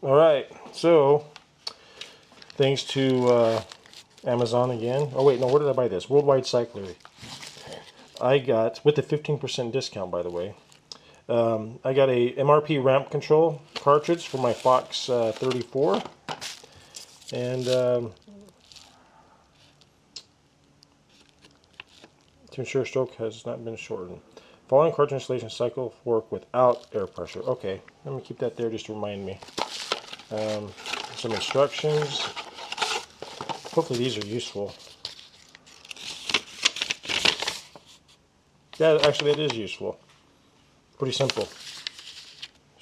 Alright, so thanks to Amazon again. Oh wait, no, where did I buy this? Worldwide Cycler. I got, with the 15% discount by the way, I got a MRP Ramp control cartridge for my Fox 34. And to ensure stroke has not been shortened. Following cartridge installation cycle work without air pressure. Okay, let me keep that there just to remind me. Some instructions. Hopefully these are useful. Yeah, actually it is useful. Pretty simple.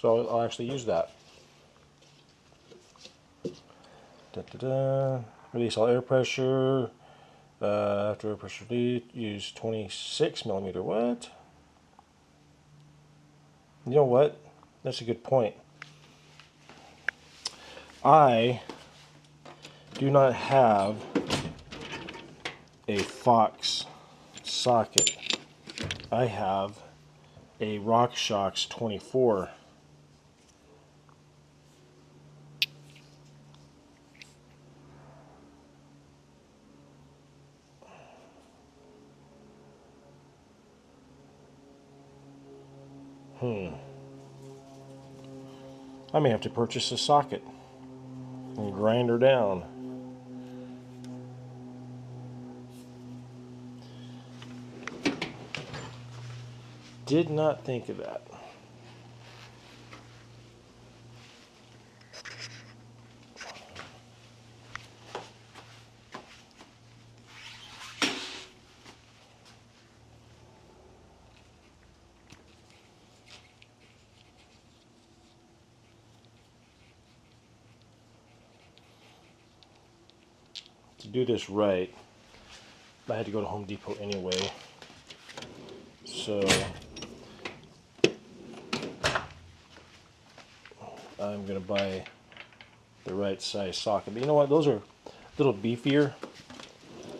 So I'll actually use that. Release all air pressure. After air pressure release, use 26 millimeter. What? You know what? That's a good point. I do not have a Fox socket. I have a RockShox 24. I may have to purchase a socket and grind her down. Did not think of that. To do this right, I had to go to Home Depot anyway. So I'm going to buy the right size socket. But you know what? Those are a little beefier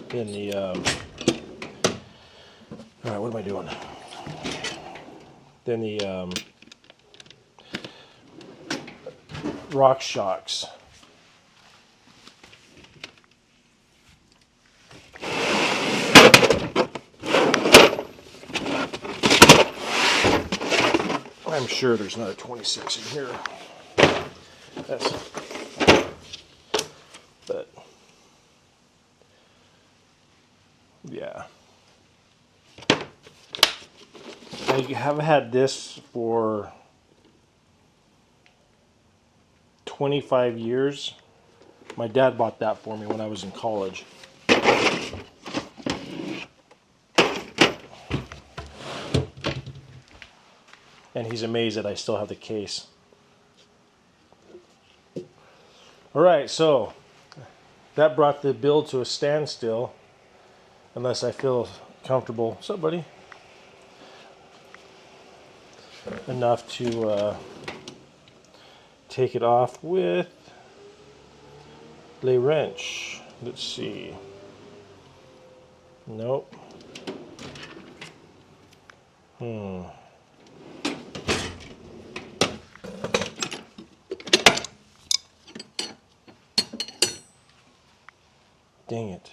than the... Alright, what am I doing? Than the RockShox. I'm sure there's not a 26 in here. But yeah, I have had this for 25 years. My dad bought that for me when I was in college. And he's amazed that I still have the case. Alright, so that brought the build to a standstill. Unless I feel comfortable. What's up, buddy? Enough to take it off with a wrench. Let's see. Nope. Dang it.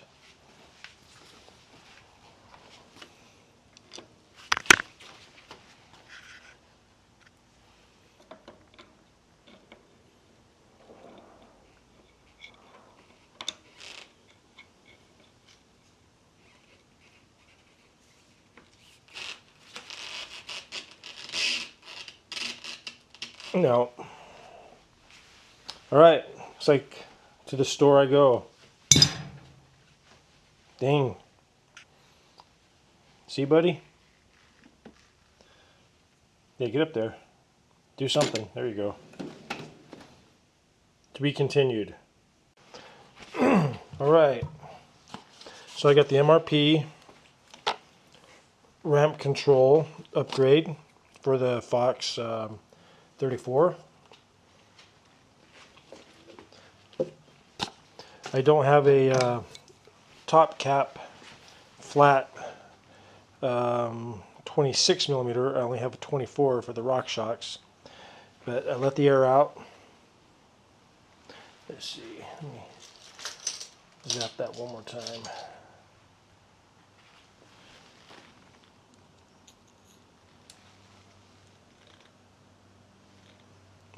No. Alright, it's like to the store I go. Dang. See, buddy? Yeah, get up there. Do something. There you go. To be continued. Alright. So I got the MRP Ramp control upgrade for the Fox 34. I don't have a top cap flat 26 millimeter. I only have a 24 for the RockShox. But I let the air out Let's see. Let me zap that one more time.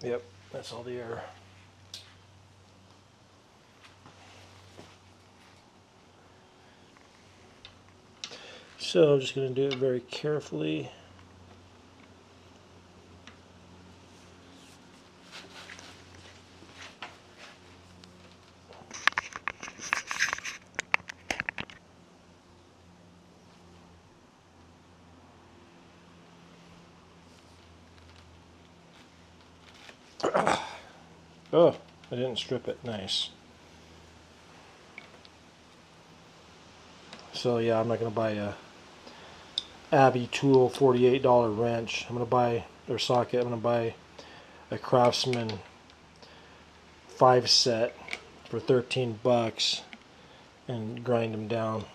Yep, that's all the air. So I'm just going to do it very carefully. Oh, I didn't strip it. Nice. So yeah, I'm not going to buy a Abbey Tool $48 wrench. I'm going to buy, or socket, I'm going to buy a Craftsman 5 set for 13 bucks and grind them down.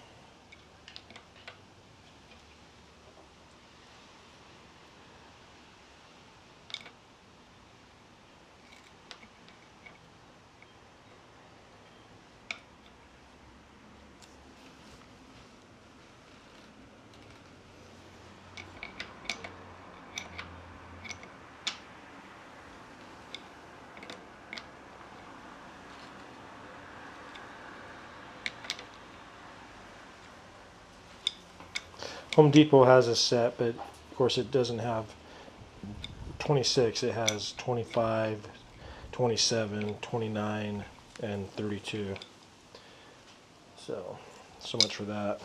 Home Depot has a set, but of course it doesn't have 26. It has 25, 27, 29, and 32. So much for that.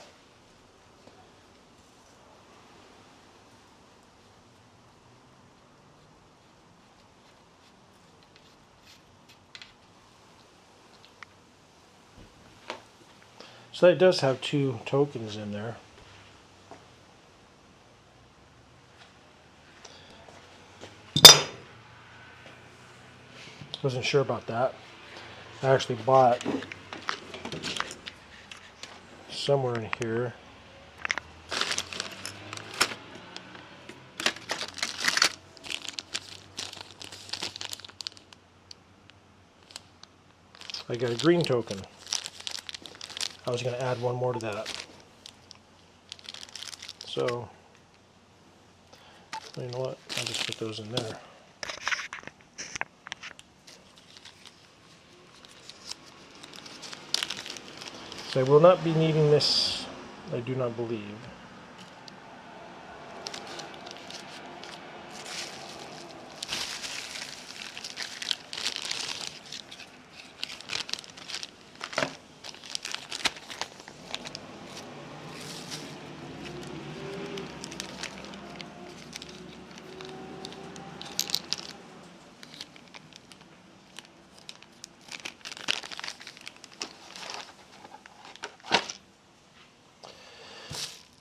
So it does have 2 tokens in there. Wasn't sure about that. I actually bought somewhere in here I got a green token. I was going to add one more to that. So, you know what? I'll just put those in there. So I will not be needing this, I do not believe.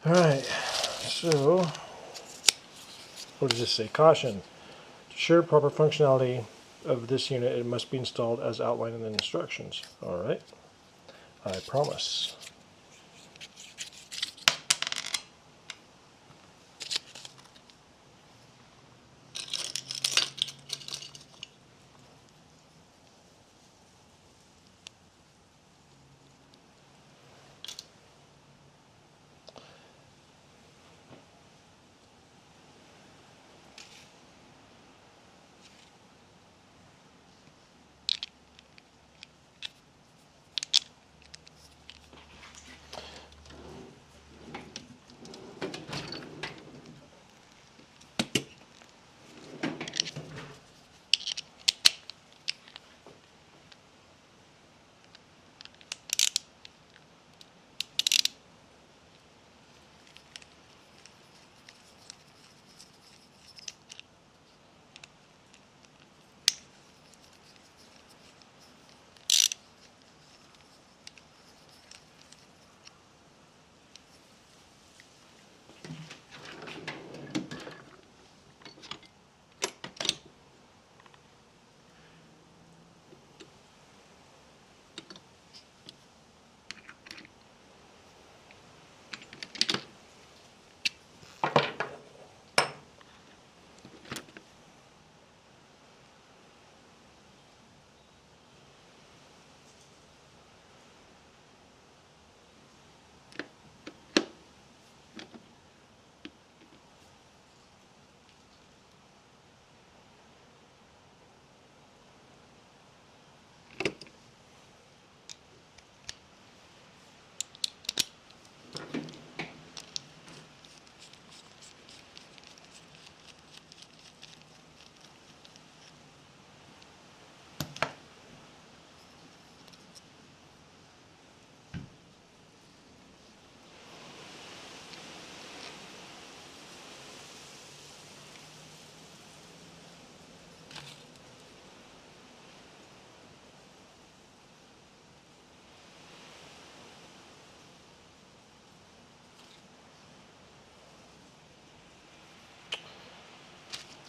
Alright, so what does this say? Caution. To ensure proper functionality of this unit, it must be installed as outlined in the instructions. Alright, I promise.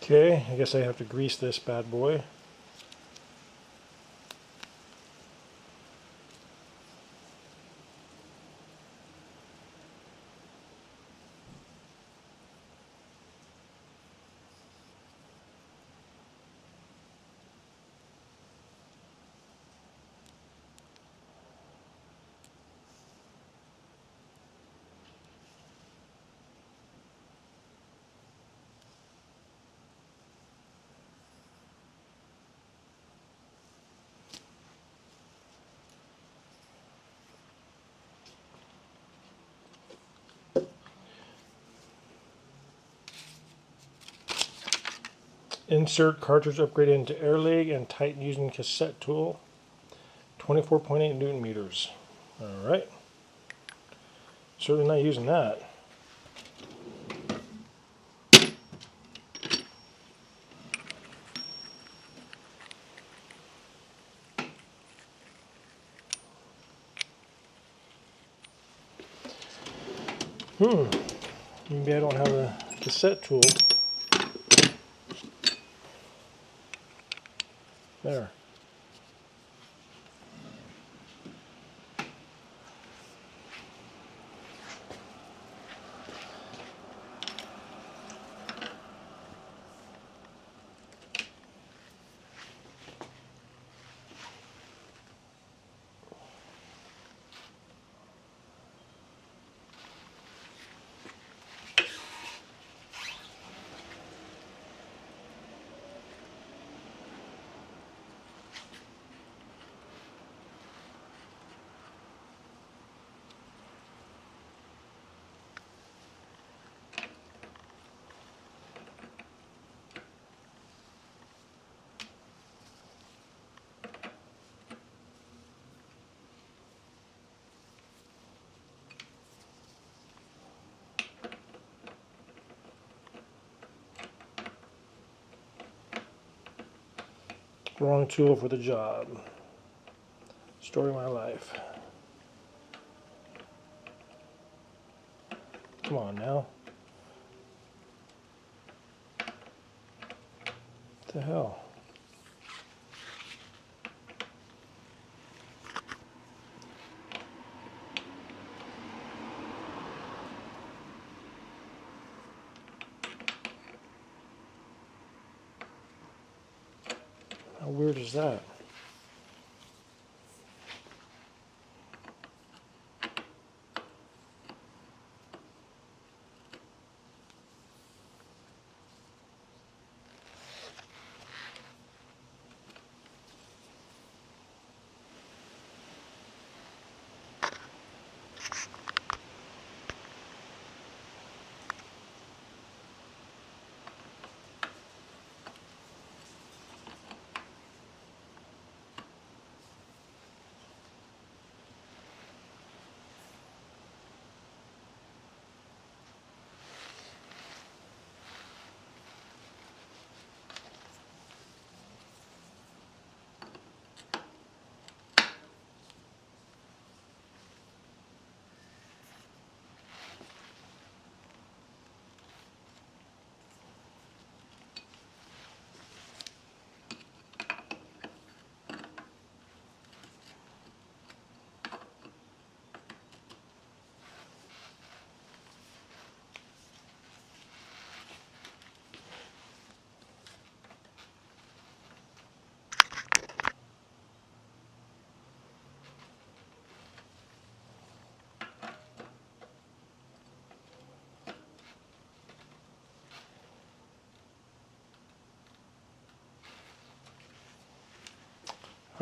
Okay, I guess I have to grease this bad boy. Insert cartridge upgrade into air leg and tighten using cassette tool. 24.8 Newton meters. Alright. Certainly not using that. Maybe I don't have a cassette tool. There. Wrong tool for the job. Story of my life. Come on now. What the hell? How weird is that?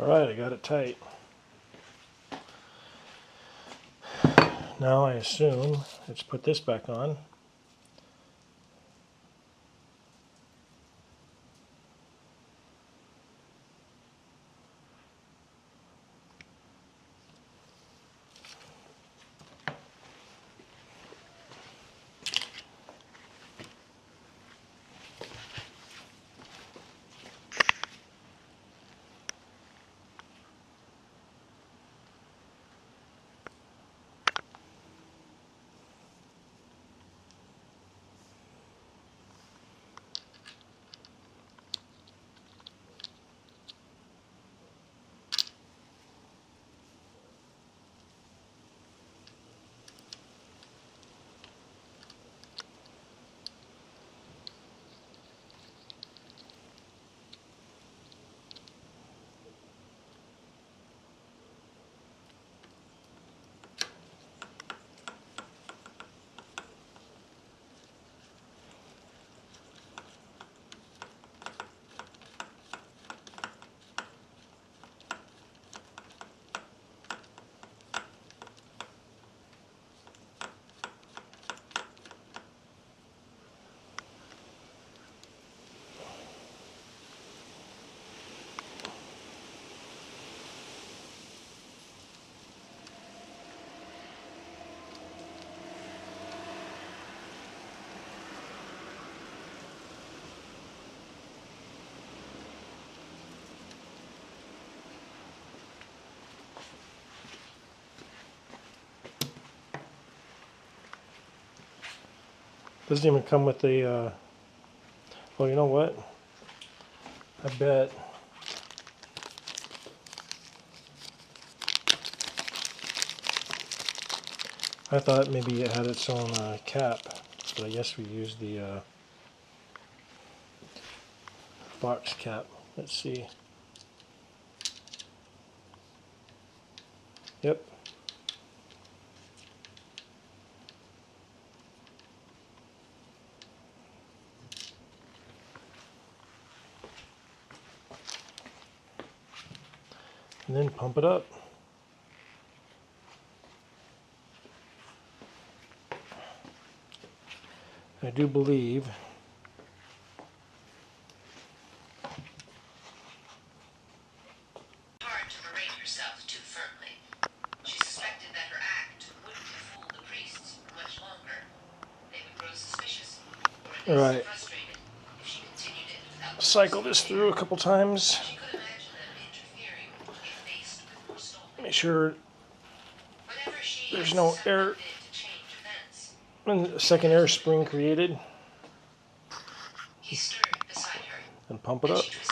Alright, I got it tight. Now I assume let's put this back on. Doesn't even come with the, well, you know what? I bet. I thought maybe it had its own cap, but I guess we used the box cap. Let's see. Yep. And then pump it up. I do believe hard to berate herself too firmly. She suspected that her act wouldn't have fooled the priests for much longer. They would grow suspicious, or at least frustrated, if she continued it without cycle this through a couple times. She could imagine them interfering if faced with more stolen. Make sure Whenever she there's no air, to change events, and a second air spring created, he stirred beside her, and pump it up. she twisted